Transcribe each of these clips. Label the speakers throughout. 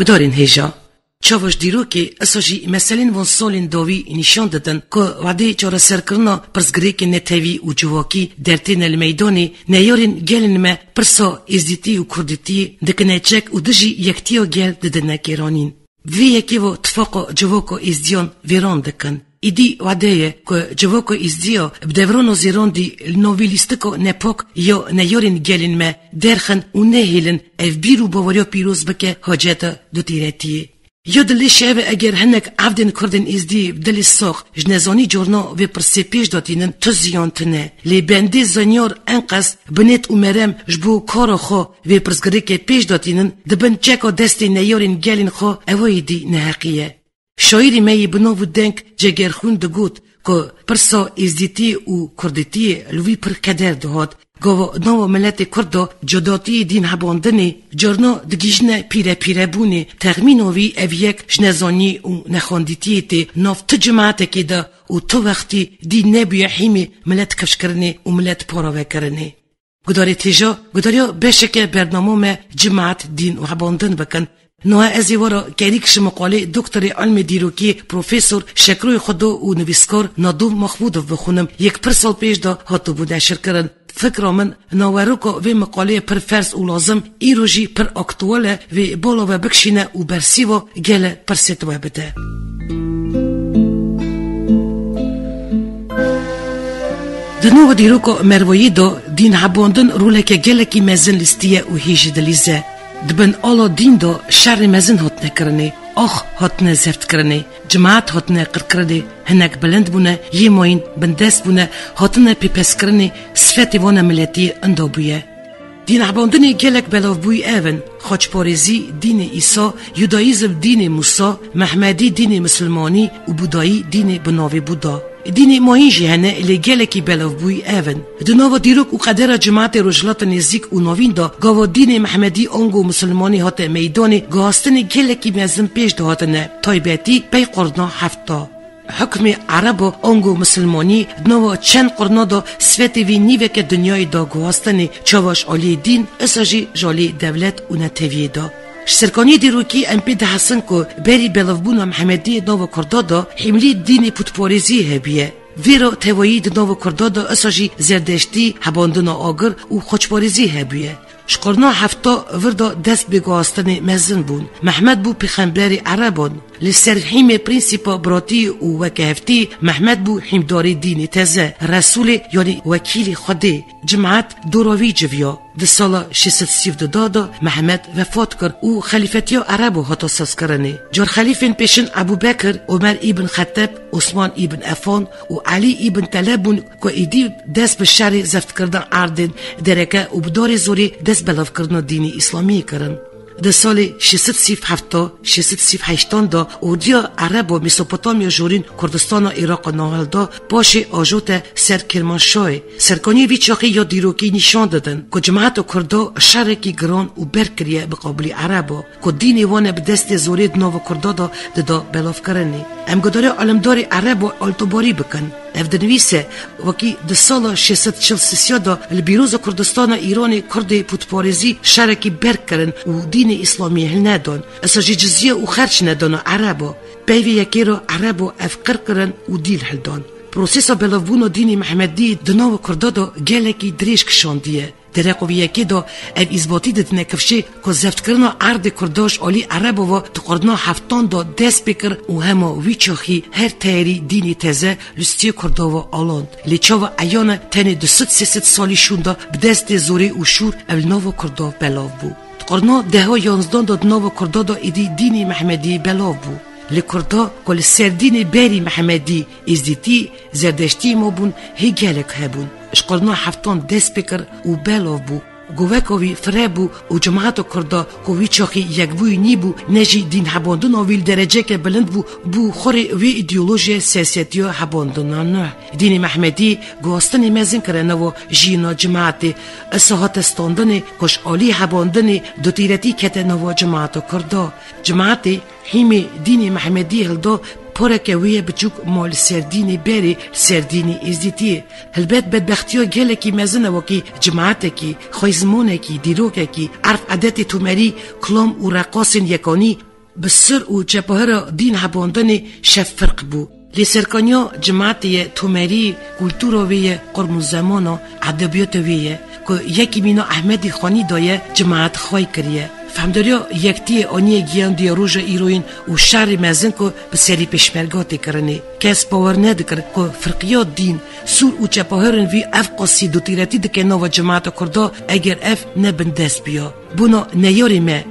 Speaker 1: گدارین هیجا چاوش دیرو که اساجی مثلا وان سالین داوی نشان دادن که وعده چاره سرکرنا پرزگری که نتوی و جواکی درتین المیدانی نیارین گلن ما پرسا ازدیتی و کردیتی دکنه چک و دجی یکتی و گل ددنه کرانین وی یکی و اتفاق جواکو ازدیان ویران دکن ایدی وعده که جواکو ازدیا بدورانو زیران دی نوویلیستکو نپاک یا نیارین گلن ما درخن و نهیلن اف بیرو باوریا پیروز بکه حاجت دو تیرتیه یا دلی شعب اگر هنک عبدن کردن ازدی دلی ساخ جنزانی جورنا و پرسی پیش داتینن تو زیانتنه لی بنده زنیار انقص بنت و مرم جبو کارا خو و پرسگره که پیش داتینن دبن چکا دستی نیارین گلین خو اوای دی نحقیه شاعری می بناو دنک جگرخون دگوت که پرسا ازدیتی و کردیتی لوی پر کدر دهاد گاو نو ملت کردو جداتی دین هباندنی جرنا دگیجنه پیره بونه تغمینوی اویک جنزانی و نخاندیتی تی نافت جماعت که ده و تو وقتی دی نبیه حیمی ملت کفش کرنه و ملت پاراوه کرنه گداری تیجا گداریا بشکه برنامه جماعت دین و هباندن بکن نوها ازی ورا کریکش مقاله دکتر علم دیروکی پروفیسور شکروی خودو و نویسکار نادوم مخبودو بخونم یک پرسال پیش دا هاتو بوده شرکرن فکر من ناوروکو و مقاله پر فرس و لازم ایروژی پر اکتواله و بالا و بکشینه و برسیو گل پر ستوه بده دنو دیروکو مروایی دا دین حباندن رولک گلکی مزن لستیه و هیجی دلیزه دبن آلا دین دا شر مزن هات نکرنه آخ هات نزفت کرنه جماعت هات نقر کرده هنک بلند بونه یه ماین بندست بونه هات نپیپس کرنه صفت وان ملتی اندابویه دین عباندن گلک بلاف بوی ایون خاچپارزی دین ایسا یوداییزم دین موسا محمدی دین مسلمانی و بودایی دین بناوی بودا دین ماهیجی هنه اللي گلکی بلاف بوی ایون دناو دیروک و قدر جماعت رجلات نزدیک و نوین دا گاوا دین محمدی آنگو مسلمانی هات میدانی گاستن گلکی مزن پیش دهاتنه تایبتی پی قرنا هفتا حکم عرب آنگو مسلمانی دناو چند قرنا دا سویت وی نیوه که دنیای دا گاستن چاواش عالی دین اساجی جالی دولت و نتویه دا سرکانی دیروکی امپی ده حسن که بری بلافبون محمدی نو کردادا حملی دین پوتپارزی هبیه ویرا توایی نو کردادا اساجی زردشتی هباندن آگر و خوچپارزی هبیه شکرنا هفتا وردا دست بگاستن مزن بون محمد بو پیغمبر عربان لسر حیم پرینسیپا براتی و وکهفتی محمد بو حیمداری دین تزه رسول یعنی وکیل خده جماعت دوراوی جویا ده سال 632 محمد وفات کرد و خلیفتیا عربو هاتا ساز کرنه جار خلیفین پیشن ابو بکر عمر ابن خطاب عثمان ابن عفان و علی ابن طلبون که ایدی دست به شر زفت کردن عردن درکه و بدار زوری دست بلاف کردن دینی اسلامی کرن ده سال 638 دا اودیا عرب و میسوپوتامیا جورین کردستان و عراق و ناهل دا باش آجوت سر کرمانشاه سرکانی ویچاقی یا دیروکی نشان دادن که جماعت و کردا شرکی گران و برکریه بقابل عربا که دین وانه به دست زورید نو کردا دا بلاف کرنی امگداره علمدار عرب و التباری بکن افدنویسه وکی ده سال 643 دا البیروز کردستان ایران کرد پوتپارزی شرکی برک کرن و دین اسلامی هل ندان اساجی جزیه و خرچ ندان عربا بیوی یکی را عربا افقر کرن و دیل هل دان پروسیسا بلافبون دین محمدی دناو کردادا گلکی دریش کشاندیه درقوی یکی دا او ازباتی دتنه کفشه که زفت کرنا عرد کرداش آلی عربا و تقردنا هفتان دا دست بکر و هما ویچاخی هر تایری دینی تزه لستی کردا و آلاند لیچا و ایانا تنه 200 سالی شوندا بدست زوری و شور اول ناو کردا بلاف بو تقردنا ده ها 11 دا ناو کردا دا ایدی دینی محمدی بلاف بو لكردا كل سردين باري محمدي ازديتي زردشتي مبون هيجالك هبون اشقلنا حفتان دسبكر و بلوف بو گووکوی فرابو و جماعت کردا کوی چاقی یک بوی نیبو نجی دین حباندن آویل درجه که بلند بو خوری وی ایدئولوژی سیاسیتی حباندن نه دین محمدی گواستن مزین کرنه و جینا جماعت اصحات استاندن کش آلی حباندن دو تیرتی کت نوا جماعت کردا جماعت هیمی دین محمدی هلدا پرکه ویه بچوک مال سردینی بری سردینی ازدیتی هلبت بدبختیو گله کی مزنه وکی جماعت کی خویزمونه کی دیروکه کی عرف عادت تومری کلام و رقاصن یکانی بسر و جبهر دین حباندن شف فرق بو لسرکانیا جماعتی تومری کلتورویه قرم زمانو ادبیاتویه که یکی مینا احمدی خانی دایه جماعت خوای کریه فهمداریا یکتی آنی گیان دیاروژ ایروین و شهر مزن که به سری پشمرگاتی کرنه کس باور ندکر که فرقیات دین سور و چپاهرن وی اف قاسی دو تیرتی دکه نو جماعت کرده اگر اف نبن دست بیا بونا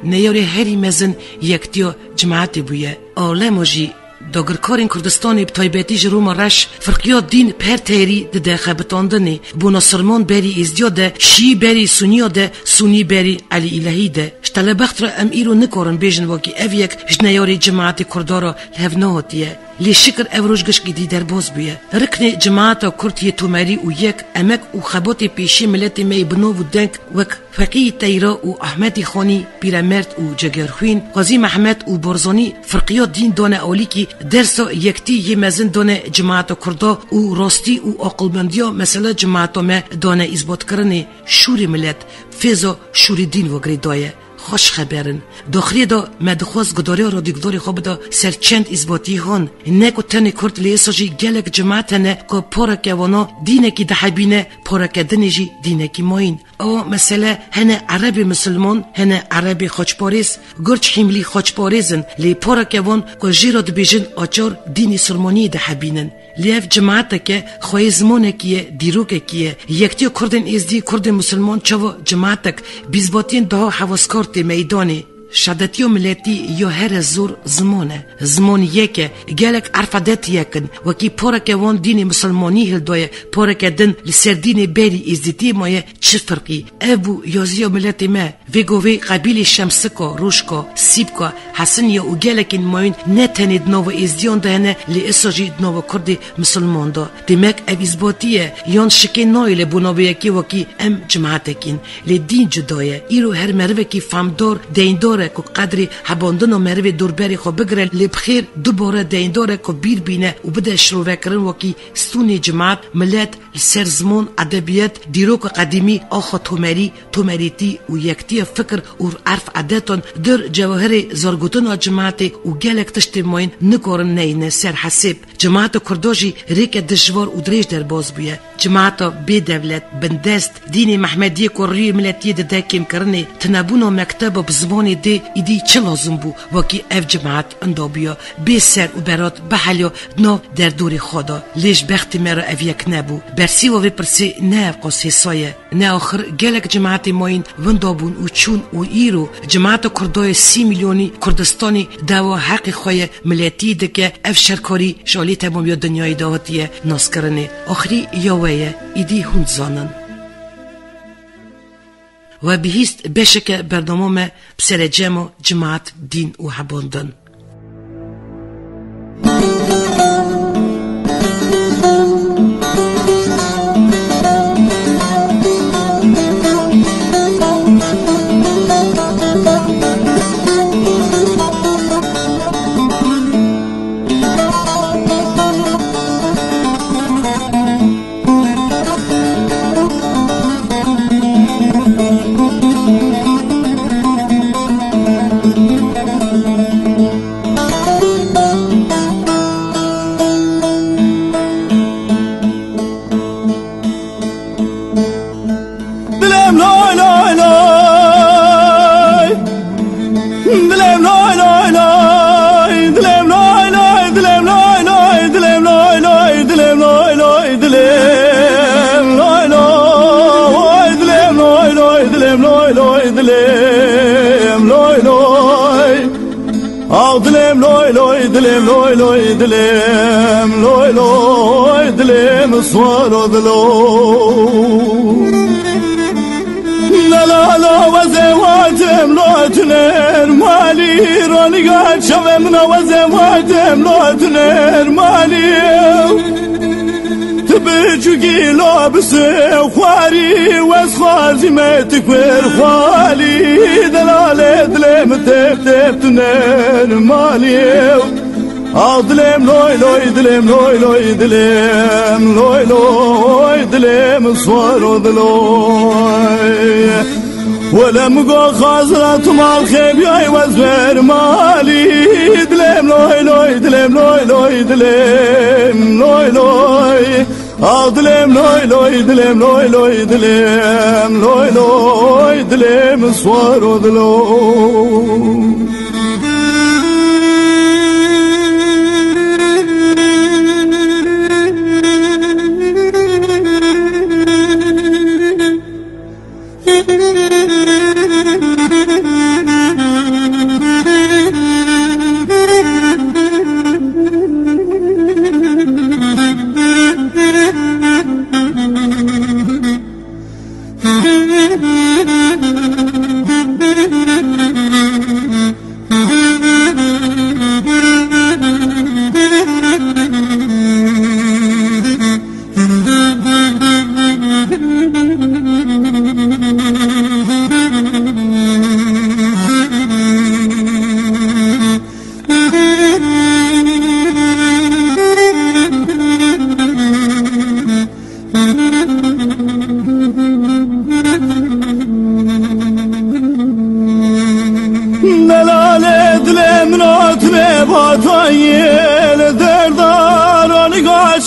Speaker 1: نیاری هری مزن یکتی جماعتی بویه آلموجی داگرکارین کردستانی بتایبتی جروم رش فرقیات دین پر تیری ده خبتاندنی بونا سلمان بری ازدیاده شی بری سنیاده سنی بری علی الهی ده شتله بخت را ام ایرو نکارن بیجن واکی او یک جنیاری جماعت کردارا لهوناتیه لی شکر اوروش گشکی دی در باز بیه رکن جماعت کردی تومری و یک امک و خبات پیشی ملت می بنو و دنگ وک فقی تیرا و احمدی خانی پیرمرد و جگرخوین قاضی محمد و برزانی فرقیات دین دانه اولی کی درسا یکتی یه مزن دانه جماعت کردا و راستی و عقلمندیا مثلا جماعت ما دانه اثبات کرنه شوری ملت فیضا شوری دین وگری دایه خوش خبرن داخلی دا مدخواست گداری را دیگداری خواب دا سر چند اثباتی هون نکو تنی کرد لیساجی گلک جماعتنه که پارک وانا دینه کی دحبینه پارک دنجی دینه کی ماین او مثلا هنه عربی مسلمان هنه عربی خوچپاریز گرچ حملی خوچپاریزن لی پارک وان که جیراد بیجن آچار دینی سلمانی دحبینن لیف جماعت که خویزمانه کیه دیروکه کیه یکتی کردن ازدی کرد مسلمان چوا جماعتک بیزباتین ده حواسکارت میدانی شدتیو ملتی یا هر زور زمان یکه گلک عرفدت یکن وکی پارک وان دین مسلمانی هلدویه پارک دن لسر دین بری ازدیتی مایه چه فرقی ابو یازیو ملت ما ویگوی قبیل شمسکا روشکا سیبکا حسن یا او گلکین ماین نتنید نو ازدیان دهنه لی اساجی نو کرد مسلمان دا دمک اب ازباتیه یان شکی نایل بوناوی یکی وکی ام جماعتکین لی دین جدایه ایرو هر مروه کی فهمدار دیندار که قدری حباندن و مروی دوربری خو بگره لبخیر دوباره دینداره که بیر بینه و بده شروع کرن وکی ستونی جماعت ملت سر زمان ادبیات دیروک قدیمی آخا تومریتی و یکتی فکر و عرف عادتان در جواهر زارگوتن جماعت و گلک تشت ماین نکارن نینه سر حساب جماعت کرداجی ریک دشوار و دریج در باز بیه جماعت بی دولت بندست دین محمدی کوری ملتی ده کم کرنه تنبونا مکتب بزمان ده ایدی چه لازم بو وکی اف جماعت اندابیا بی سر و برات بحلیا ناف در دور خدا لیش بخت مرا اف یک نبو برسی و پرسی نه قصه سایه نه آخر گلک جماعت ماین وندابون و چون و ایرو جماعت کردای 30 میلیونی کردستانی دوا حق خواه ملتی ده که اف شرکاری شالی تمام یا دنیای دهاتیه ناس کرنه آخری یاویه ایدی هند زانن و بهیست بشک برنامه بسر جمع جماعت دین و حباندن
Speaker 2: دلم لوی لوی دلم لوی لوی دلم لوی لوی دلم سوار دلو لا لا وزواتم لا تنر مالي راني قاعد شممنا وزواتم لا تنر مالي تبجوكي لابسي خواري واسخار زمتك خوالي دلالي دلم تب تنر مالي دلم لوي لوي دلم لوي لوي دلم لوي لوي دلم صور دلوي ولا مقو خازرات مال خيب ياي وزفر مالي دلم لوي لوي دلم لوي لوي دلم لوي لوي دلم لوي لوي دلم لوي لوي دلم لوي لوي دلم صور دلوي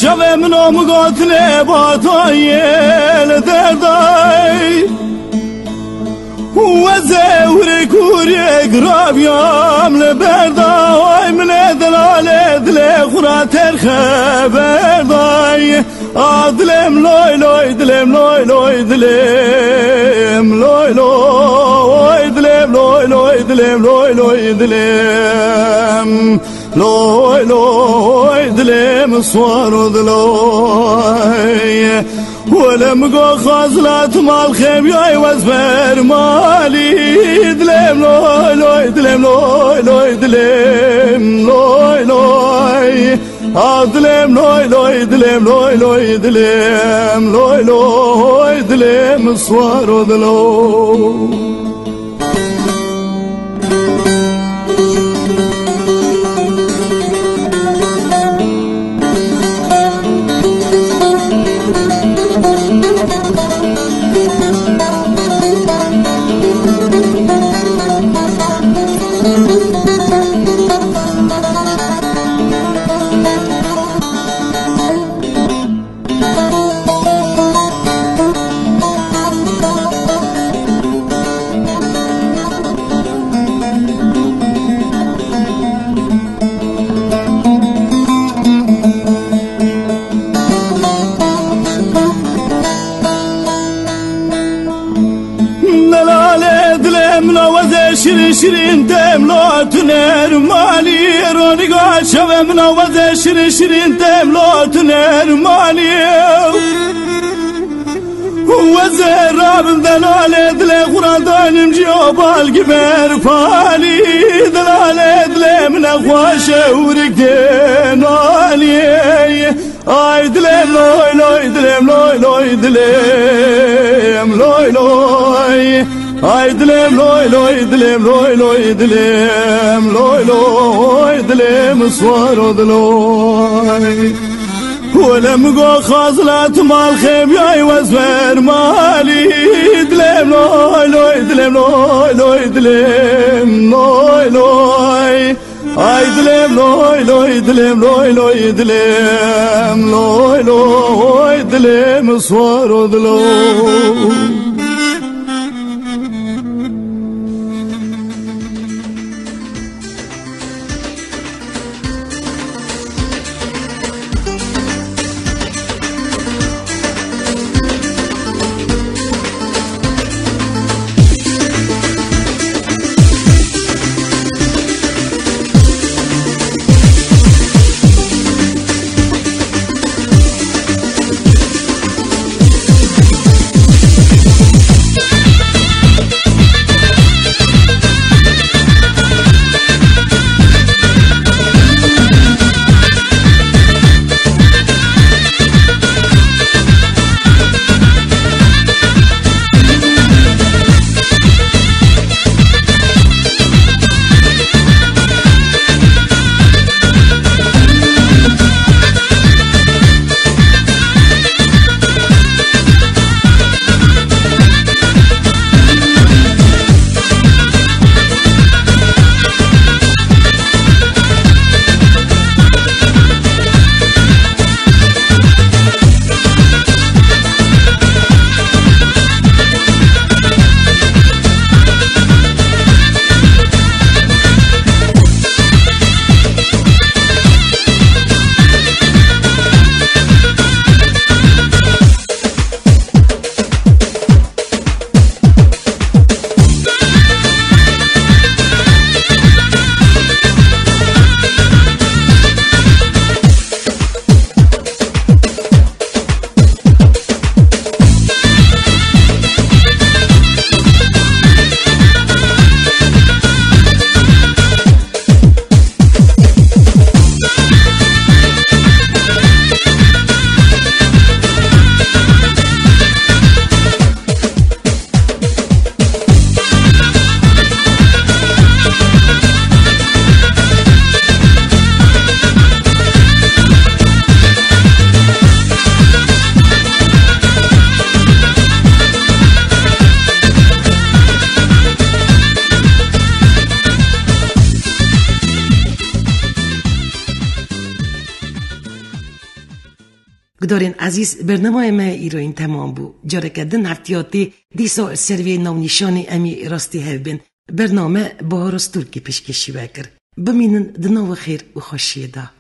Speaker 2: شبه منو قاتل باطايل درداي وزور كوري قراب يوم لبرداي من دلال دل خراتر خبرداي دلم لوي لوي دلم لوي لوي دلم لوي لوي دلم لوي لوي دلم لوي لوي دلم لوي لوي دلم صور دلوي ولا مقو خازلات مال خيب ياي وزفر مالي دلم لوي لوي دلم لوي لوي دلم لوي لوي دلم لوي لوي دلم لوي لوي دلم لوي لوي دلم صور دلوي شرين تملو تنر مالي روني قاعد شبه من وذا شرين تملو تنر مالي وذا راب دلال دل قرادان مجيوب القبر فالي دلال دل من اخواشه ورقدين علي دلم لوي لوي دلم لوي لوي دلم لوي لوي دلم لوي لوي دلم لوي لوي دلم لوي لوي دلم صور دلوي ولا مقو خازلات مال خيب ياي وزفر مالي دلم لوي لوي دلم لوي لوي دلم لوي لوي دلم لوي لوي دلم لوي لوي دلم لوي لوي دلم صور دلوي
Speaker 1: گدارین عزیز برنامه ما ایروین تمام بو. جاره که دن هفتیاتی دیسا سروی نونیشانی امی راستی هفبین برنامه با رستور کی پیشکشی بکر. بمینن دنو خیر و خوشیه دا.